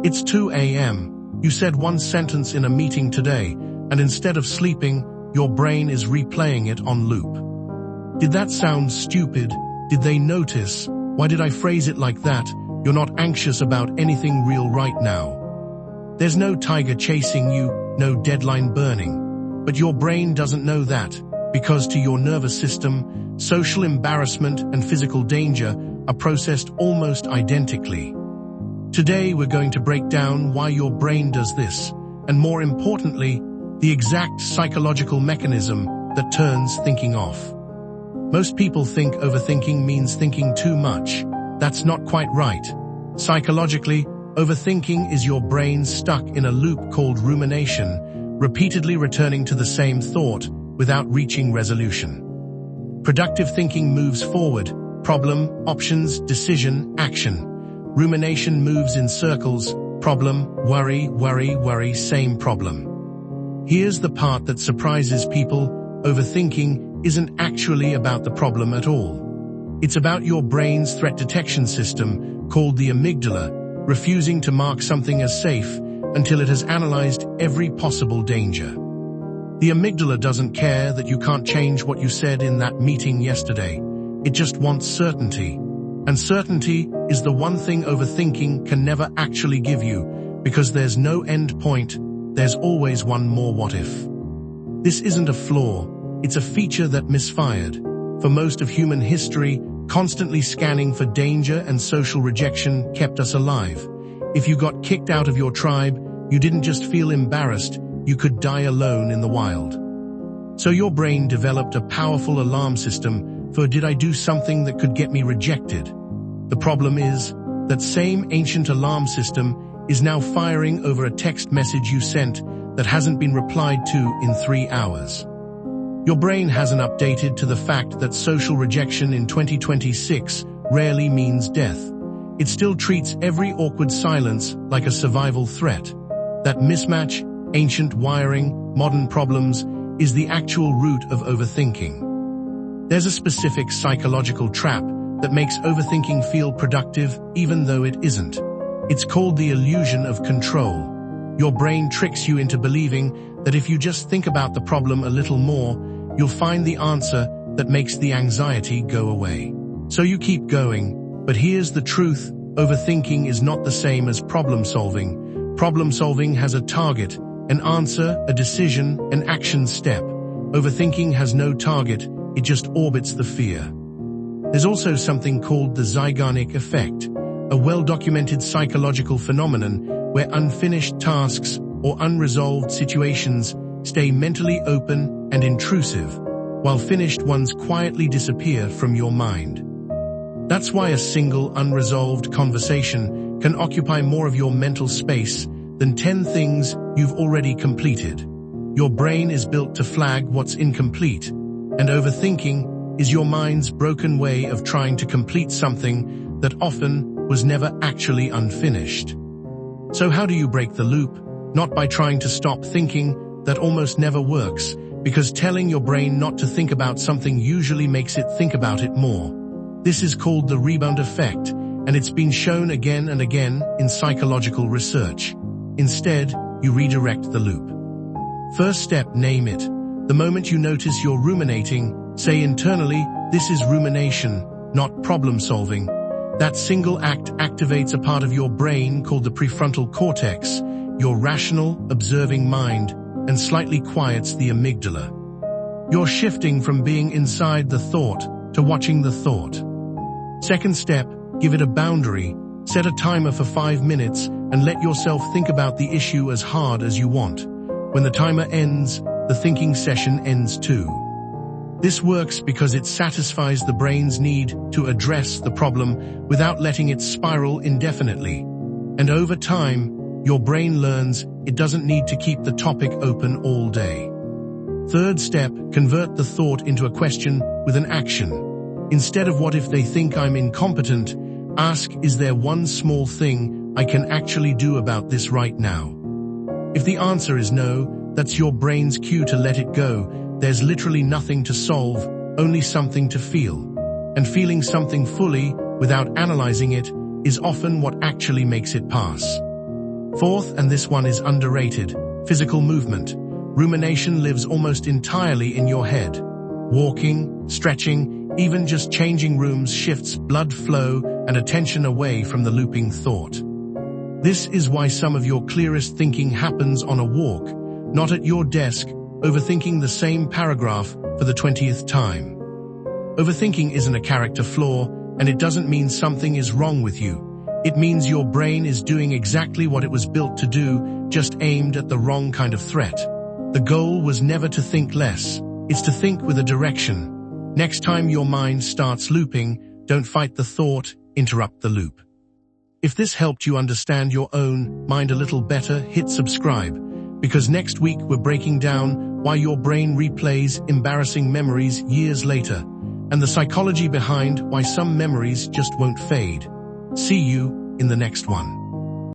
It's 2 a.m. You said one sentence in a meeting today, and instead of sleeping, your brain is replaying it on loop. Did that sound stupid? Did they notice? Why did I phrase it like that? You're not anxious about anything real right now. There's no tiger chasing you, no deadline burning. But your brain doesn't know that, because to your nervous system, social embarrassment and physical danger are processed almost identically. Today we're going to break down why your brain does this, and more importantly, the exact psychological mechanism that turns thinking off. Most people think overthinking means thinking too much. That's not quite right. Psychologically, overthinking is your brain stuck in a loop called rumination, repeatedly returning to the same thought without reaching resolution. Productive thinking moves forward, problem, options, decision, action. Rumination moves in circles, problem, worry, worry, worry, same problem. Here's the part that surprises people: overthinking isn't actually about the problem at all. It's about your brain's threat detection system, called the amygdala, refusing to mark something as safe until it has analyzed every possible danger. The amygdala doesn't care that you can't change what you said in that meeting yesterday. It just wants certainty. And certainty is the one thing overthinking can never actually give you, because there's no end point, there's always one more what if. This isn't a flaw, it's a feature that misfired. For most of human history, constantly scanning for danger and social rejection kept us alive. If you got kicked out of your tribe, you didn't just feel embarrassed, you could die alone in the wild. So your brain developed a powerful alarm system for did I do something that could get me rejected? The problem is, that same ancient alarm system is now firing over a text message you sent that hasn't been replied to in 3 hours. Your brain hasn't updated to the fact that social rejection in 2026 rarely means death. It still treats every awkward silence like a survival threat. That mismatch, ancient wiring, modern problems, is the actual root of overthinking. There's a specific psychological trap that makes overthinking feel productive even though it isn't. It's called the illusion of control. Your brain tricks you into believing that if you just think about the problem a little more, you'll find the answer that makes the anxiety go away. So you keep going, but here's the truth: overthinking is not the same as problem solving. Problem solving has a target, an answer, a decision, an action step. Overthinking has no target, it just orbits the fear. There's also something called the Zeigarnik Effect, a well-documented psychological phenomenon where unfinished tasks or unresolved situations stay mentally open and intrusive, while finished ones quietly disappear from your mind. That's why a single unresolved conversation can occupy more of your mental space than 10 things you've already completed. Your brain is built to flag what's incomplete, and overthinking is your mind's broken way of trying to complete something that often was never actually unfinished. So how do you break the loop? Not by trying to stop thinking. That almost never works, because telling your brain not to think about something usually makes it think about it more. This is called the rebound effect, and it's been shown again and again in psychological research. Instead, you redirect the loop. First step, name it. The moment you notice you're ruminating, say internally, this is rumination, not problem solving. That single act activates a part of your brain called the prefrontal cortex, your rational, observing mind, and slightly quiets the amygdala. You're shifting from being inside the thought to watching the thought. Second step, give it a boundary. Set a timer for 5 minutes and let yourself think about the issue as hard as you want. When the timer ends, the thinking session ends too. This works because it satisfies the brain's need to address the problem without letting it spiral indefinitely. And over time, your brain learns it doesn't need to keep the topic open all day. Third step, convert the thought into a question with an action. Instead of what if they think I'm incompetent, ask, is there one small thing I can actually do about this right now? If the answer is no, that's your brain's cue to let it go. There's literally nothing to solve, only something to feel. And feeling something fully, without analyzing it, is often what actually makes it pass. Fourth, and this one is underrated, physical movement. Rumination lives almost entirely in your head. Walking, stretching, even just changing rooms shifts blood flow and attention away from the looping thought. This is why some of your clearest thinking happens on a walk, not at your desk, overthinking the same paragraph for the 20th time. Overthinking isn't a character flaw, and it doesn't mean something is wrong with you. It means your brain is doing exactly what it was built to do, just aimed at the wrong kind of threat. The goal was never to think less. It's to think with a direction. Next time your mind starts looping, don't fight the thought, interrupt the loop. If this helped you understand your own mind a little better, hit subscribe, because next week we're breaking down why your brain replays embarrassing memories years later, and the psychology behind why some memories just won't fade. See you in the next one.